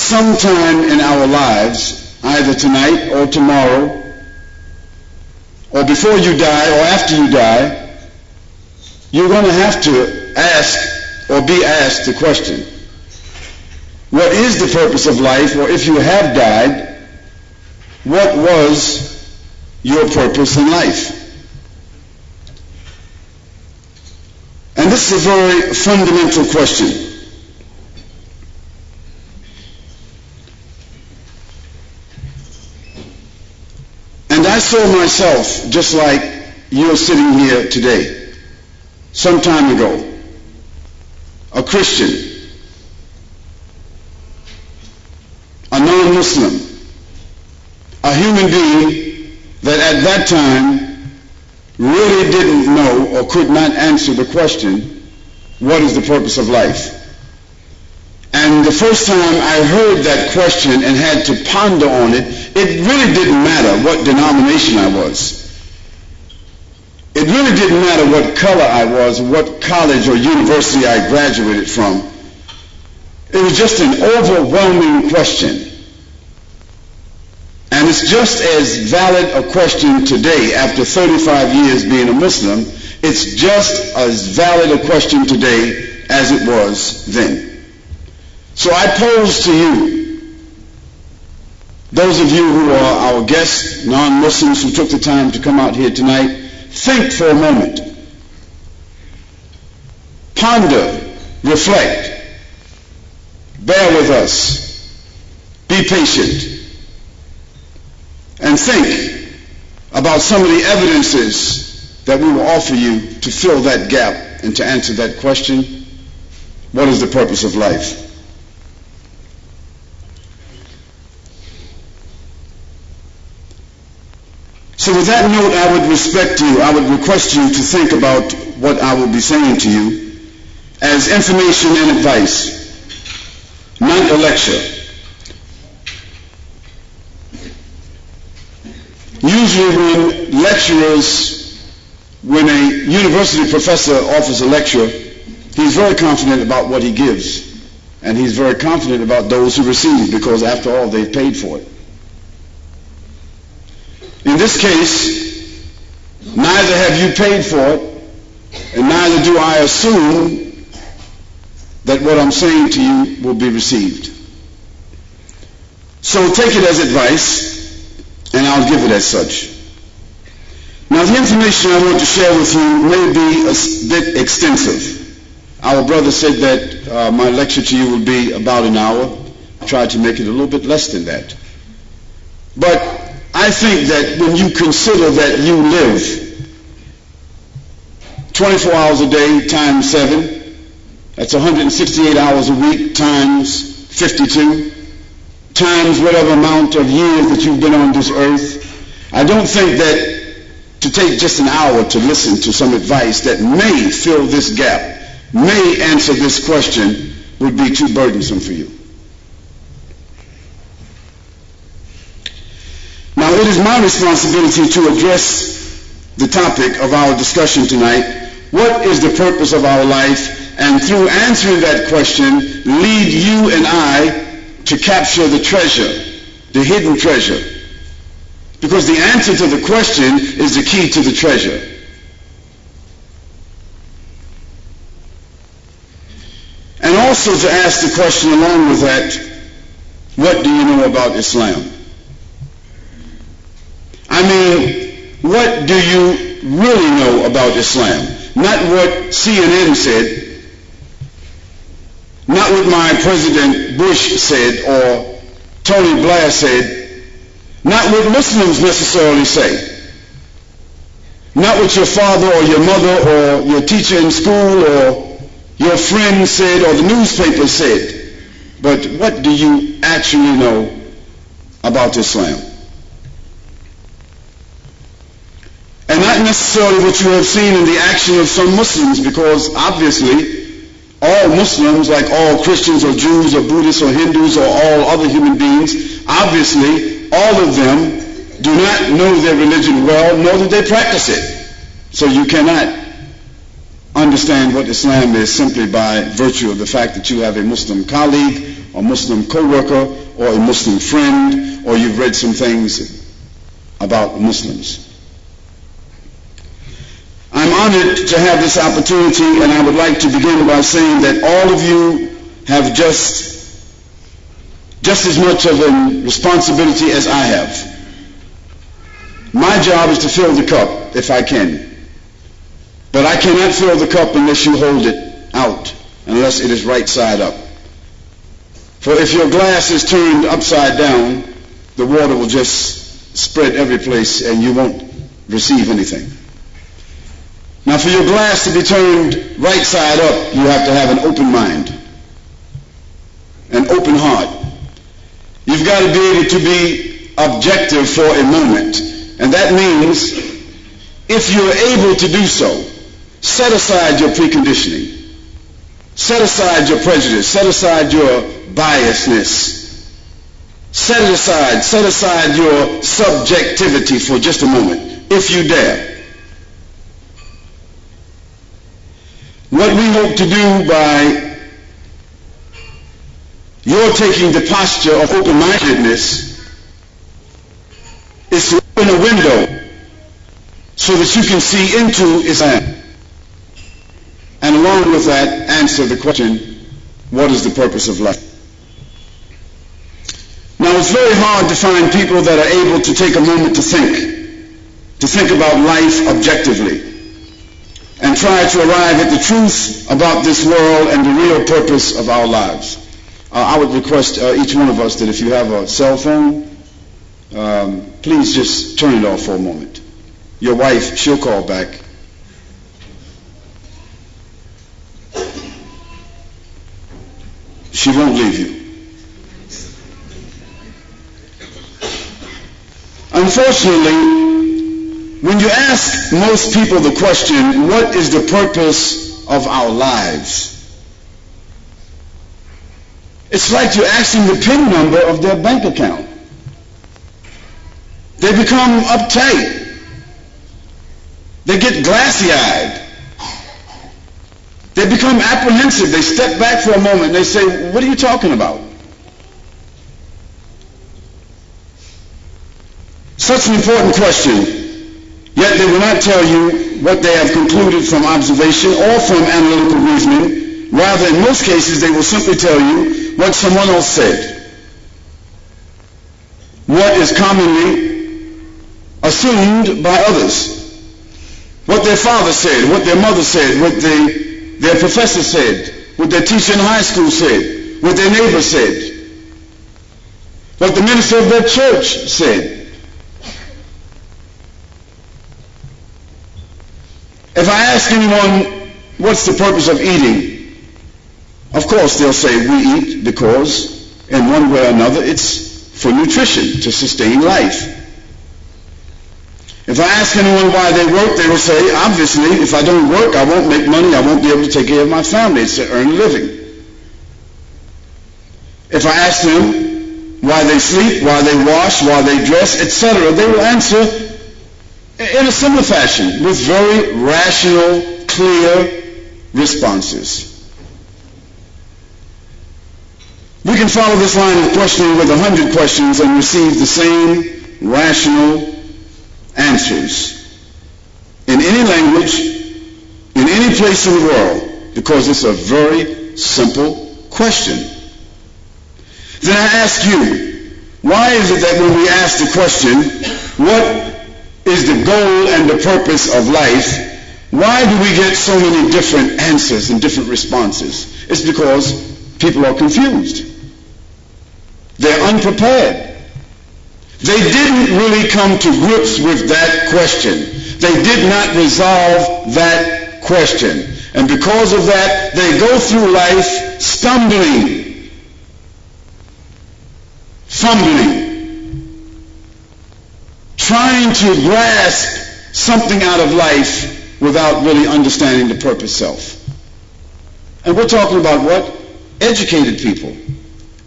sometime in our lives, either tonight or tomorrow, or before you die or after you die, you're going to have to ask or be asked the question, what is the purpose of life? Or if you have died, what was your purpose in life? And this is a very fundamental question. And I saw myself just like you're sitting here today, some time ago, a Christian, a non-Muslim, a human being that at that time really didn't know or could not answer the question, what is the purpose of life? And the first time I heard that question and had to ponder on it, it really didn't matter what denomination I was. It really didn't matter what color I was, what college or university I graduated from. It was just an overwhelming question. And it's just as valid a question today, after 35 years being a Muslim. It's just as valid a question today as it was then. So I pose to you, those of you who are our guests, non-Muslims who took the time to come out here tonight, think for a moment. Ponder, reflect, bear with us, be patient, and think about some of the evidences that we will offer you to fill that gap and to answer that question. What is the purpose of life? So with that note, I would request you to think about what I will be saying to you as information and advice, not a lecture. Usually when a university professor offers a lecture, he's very confident about what he gives, and he's very confident about those who receive, because after all, they've paid for it. In this case, neither have you paid for it, and neither do I assume that what I'm saying to you will be received. So take it as advice, and I'll give it as such. Now, the information I want to share with you may be a bit extensive. Our brother said that my lecture to you will be about an hour. I tried to make it a little bit less than that. But I think that when you consider that you live 24 hours a day times 7, that's 168 hours a week times 52, times whatever amount of years that you've been on this earth, I don't think that to take just an hour to listen to some advice that may fill this gap, may answer this question, would be too burdensome for you. Now, it is my responsibility to address the topic of our discussion tonight. What is the purpose of our life? And through answering that question, lead you and I to capture the treasure, the hidden treasure. Because the answer to the question is the key to the treasure. And also to ask the question along with that, what do you know about Islam? I mean, what do you really know about Islam? Not what CNN said, not what my President Bush said or Tony Blair said, not what Muslims necessarily say, not what your father or your mother or your teacher in school or your friend said or the newspaper said, but what do you actually know about Islam? And not necessarily what you have seen in the action of some Muslims, because obviously all Muslims, like all Christians or Jews or Buddhists or Hindus or all other human beings, obviously all of them do not know their religion well, nor do they practice it. So you cannot understand what Islam is simply by virtue of the fact that you have a Muslim colleague a Muslim co-worker or a Muslim friend, or you've read some things about Muslims. I'm honored to have this opportunity, and I would like to begin by saying that all of you have just as much of a responsibility as I have. My job is to fill the cup if I can. But I cannot fill the cup unless you hold it out, unless it is right side up. For if your glass is turned upside down, the water will just spread every place and you won't receive anything. Now, for your glass to be turned right side up, you have to have an open mind, an open heart. You've got to be able to be objective for a moment. And that means, if you're able to do so, set aside your preconditioning. Set aside your prejudice. Set aside your biasness. Set it aside. Set aside your subjectivity for just a moment, if you dare. What we hope to do by your taking the posture of open-mindedness is to open a window so that you can see into Islam. And along with that, answer the question, what is the purpose of life? Now, it's very hard to find people that are able to take a moment to think about life objectively, and try to arrive at the truth about this world and the real purpose of our lives. I would request each one of us that if you have a cell phone, please just turn it off for a moment. Your wife, she'll call back. She won't leave you. Unfortunately, when you ask most people the question, what is the purpose of our lives? It's like you're asking the PIN number of their bank account. They become uptight. They get glassy-eyed. They become apprehensive. They step back for a moment and they say, what are you talking about? Such an important question. Yet they will not tell you what they have concluded from observation or from analytical reasoning. Rather, in most cases, they will simply tell you what someone else said. What is commonly assumed by others. What their father said, what their mother said, what their professor said, what their teacher in high school said, what their neighbor said, what the minister of their church said. If I ask anyone, what's the purpose of eating? Of course they'll say, we eat because, in one way or another, it's for nutrition, to sustain life. If I ask anyone why they work, they will say, obviously, if I don't work, I won't make money, I won't be able to take care of my family. It's to earn a living. If I ask them why they sleep, why they wash, why they dress, etc., they will answer in a similar fashion, with very rational, clear responses. We can follow this line of questioning with 100 questions and receive the same rational answers in any language, in any place in the world, because it's a very simple question. Then I ask you, why is it that when we ask the question, what is the goal and the purpose of life, why do we get so many different answers and different responses? It's because people are confused. They're unprepared. They didn't really come to grips with that question. They did not resolve that question. And because of that, they go through life stumbling, fumbling, trying to grasp something out of life without really understanding the purpose itself. And we're talking about what? Educated people,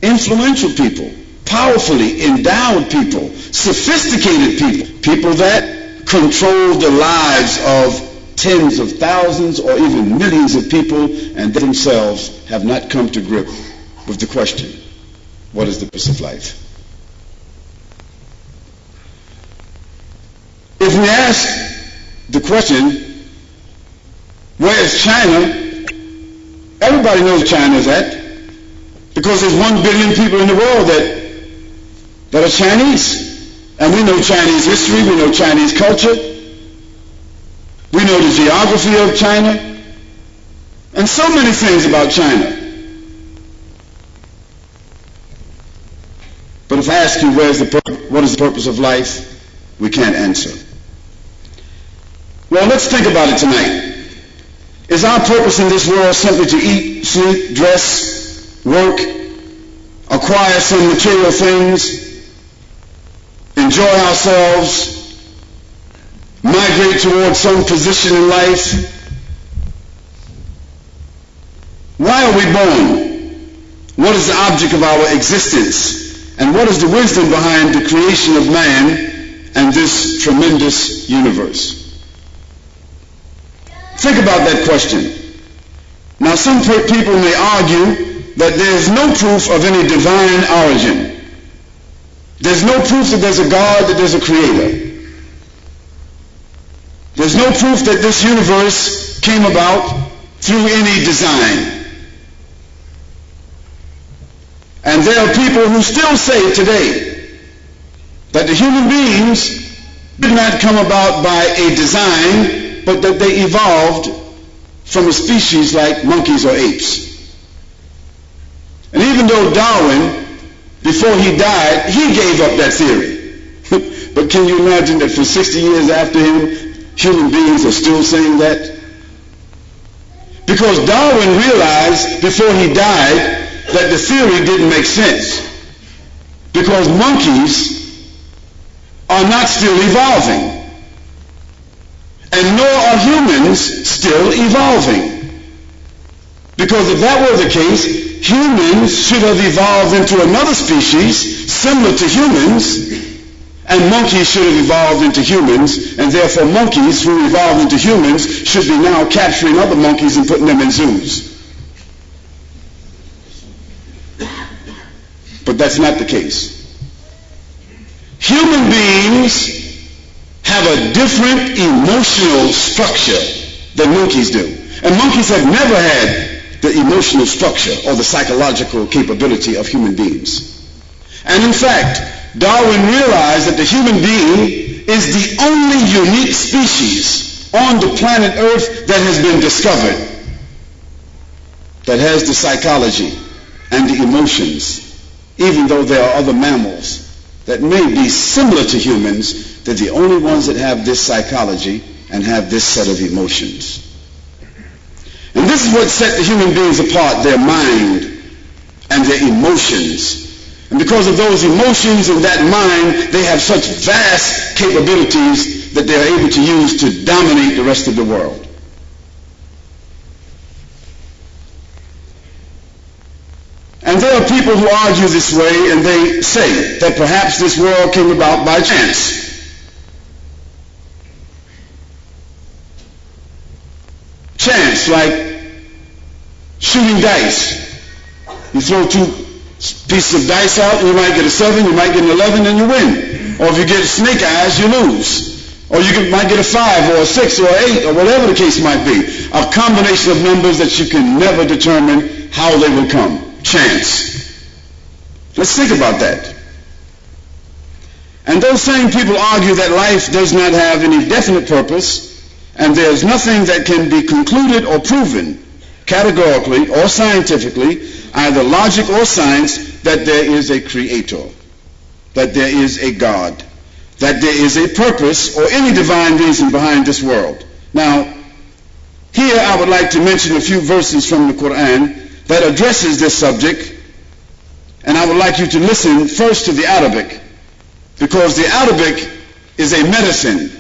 influential people, powerfully endowed people, sophisticated people, people that control the lives of tens of thousands or even millions of people, and they themselves have not come to grip with the question, what is the purpose of life? If we ask the question, where is China? Everybody knows China is at, because there's 1 billion people in the world that are Chinese. And we know Chinese history, we know Chinese culture, we know the geography of China, and so many things about China. But if I ask you what is the purpose of life, we can't answer. Well, let's think about it tonight. Is our purpose in this world simply to eat, sleep, dress, work, acquire some material things, enjoy ourselves, migrate towards some position in life? Why are we born? What is the object of our existence? And what is the wisdom behind the creation of man and this tremendous universe? Think about that question. Now, some people may argue that there is no proof of any divine origin. There's no proof that there's a God, that there's a creator. There's no proof that this universe came about through any design. And there are people who still say today that the human beings did not come about by a design, but that they evolved from a species like monkeys or apes. And even though Darwin, before he died, he gave up that theory. But can you imagine that for 60 years after him, human beings are still saying that? Because Darwin realized before he died that the theory didn't make sense. Because monkeys are not still evolving. And nor are humans still evolving. Because if that were the case, humans should have evolved into another species similar to humans, and monkeys should have evolved into humans, and therefore monkeys who evolved into humans should be now capturing other monkeys and putting them in zoos. But that's not the case. Human beings have a different emotional structure than monkeys do. And monkeys have never had the emotional structure or the psychological capability of human beings. And in fact, Darwin realized that the human being is the only unique species on the planet Earth that has been discovered that has the psychology and the emotions, even though there are other mammals that may be similar to humans. They're the only ones that have this psychology and have this set of emotions. And this is what set the human beings apart, their mind and their emotions. And because of those emotions and that mind, they have such vast capabilities that they're able to use to dominate the rest of the world. And there are people who argue this way, and they say that perhaps this world came about by chance. Chance, like shooting dice. You throw 2 pieces of dice out, and you might get a 7, you might get an 11, and you win. Or if you get snake eyes, you lose. Or you might get a 5 or a 6 or an 8 or whatever the case might be. A combination of numbers that you can never determine how they will come. Chance. Let's think about that. And those same people argue that life does not have any definite purpose, and there's nothing that can be concluded or proven categorically or scientifically, either logic or science, that there is a creator, that there is a God, that there is a purpose or any divine reason behind this world. Now, here I would like to mention a few verses from the Quran that addresses this subject, and I would like you to listen first to the Arabic, because the Arabic is a medicine,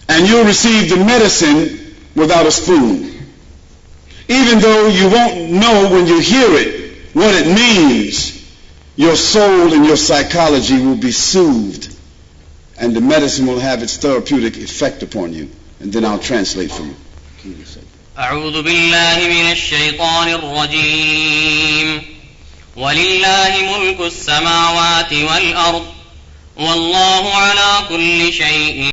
and you'll receive the medicine without a spoon. Even though you won't know when you hear it what it means, your soul and your psychology will be soothed, and the medicine will have its therapeutic effect upon you. And then I'll translate for you. أعوذ بالله من الشيطان الرجيم ولله ملك السماوات والأرض والله على كل شيء